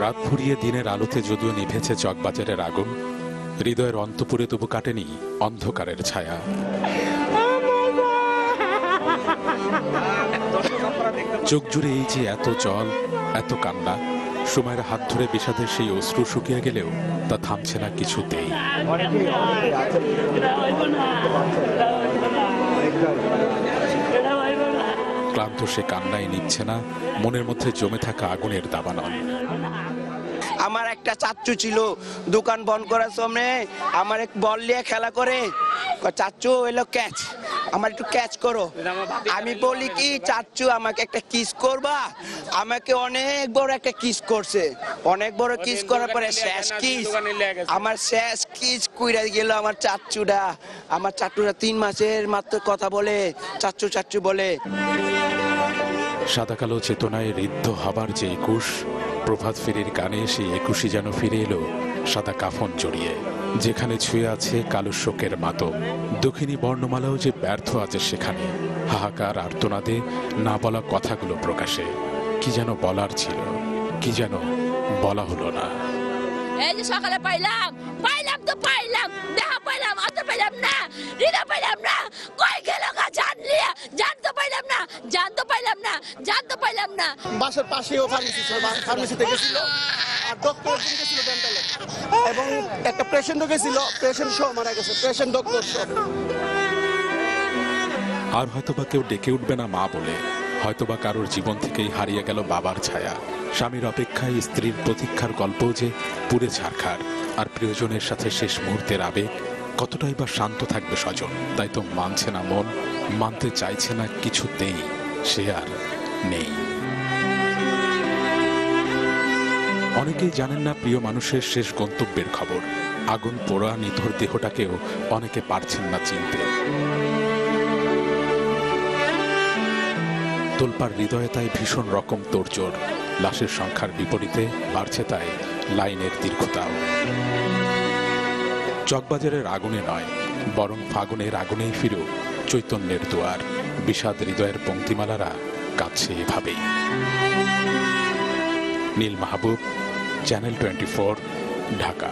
রাত ফুরিয়ে দিনের আলোতে যদিও নিভেছে চকবাজারের আগুন, হৃদয়ের অন্তপুরে তবু কাটেনি অন্ধকারের ছায়া। চোখ জুড়ে এই যে এত জল, এত কান্না, সময়ের হাত ধরে বিষাদের সেই অশ্রু শুকিয়ে গেলেও তা থামছে না কিছুতেই। ক্লান্ত সে কান্নায় নিচ্ছে না মনের মধ্যে জমে থাকা আগুনের দাবানল। আমার একটা চাচ্চু ছিল, দোকান বন্ধ করার সময় আমার এক বল নিয়ে খেলা করে, চাচ্চু এলো ক্যাচ, আমার একটু ক্যাচ করো। আমি বলি কি চাচ্চু আমাকে একটা কিস করবা, আমাকে অনেক বড় একটা কিস করছে, অনেক বড় কিস করার পরে শেষ কিস, আমার শেষ কিস কইরা গেল আমার চাচ্চুটা। আমার চাচ্চুটা 3 মাসের মাত্র কথা বলে চাচ্চু চাচ্চু বলে। সাদা কালো চেতনায় ঋদ্ধ হবার যে 21, প্রভাত ফেরির গানে সেই 21ই যেন ফিরে এলো সাদা কাফন জড়িয়ে, যেখানে ছুঁয়ে আছে কালো শোকের মাতম। দক্ষিণী বর্ণমালাও যে ব্যর্থ আছে সেখানে, হাহাকার আর্তনাদে না বলা কথাগুলো প্রকাশে। কি যেন বলার ছিল, কি যেন বলা হলো না। এই যে সকালে পাইলাম তো পাইলাম, দেখা পাইলাম অত পাইলাম না, হৃদয় পাইলাম না, কই গেল গা জানলিয়া, জানতে পাইলাম না, জানতে পাইলাম না, জানতে পাইলাম না। বাসার পাশেও ফার্মেসিতে গেছিল, আর ডক্টর গেছিল ডেন্টালে, এবং একটা পেশেন্টও গেছিল, পেশেন্ট সহ মারা গেছে, পেশেন্ট ডক্টর সব। আর হয়তোবা কেউ ডেকে উঠবে না মা বলে, হয়তোবা কারোর জীবন থেকেই হারিয়ে গেল বাবার ছায়া। স্বামীর অপেক্ষায় স্ত্রীর প্রতীক্ষার গল্পও যে পুড়ে ছারখার। আর প্রিয়জনের সাথে শেষ মুহূর্তের আবেগ কতটাই বা শান্ত থাকবে স্বজন। তাই তো মানছে না মন, মানতে চাইছে না কিছুতেই, সে আর নেই। অনেকেই জানেন না প্রিয় মানুষের শেষ গন্তব্যের খবর। আগুন পোড়া নিথর দেহটাকেও অনেকে পারছেন না চিনতে। তোলপাড় হৃদয়ে তাই ভীষণ রকম তোড়জোড়। লাশের সংখ্যার বিপরীতে বাড়ছে তাই লাইনের দীর্ঘতাও। চকবাজারের আগুনে নয়, বরং ফাগুনের আগুনেই ফিরুক চৈতন্যের দুয়ার। বিষাদ হৃদয়ের পংক্তিমালারা কাঁদছে এভাবেই। নীল মাহবুব, চ্যানেল 24, ঢাকা।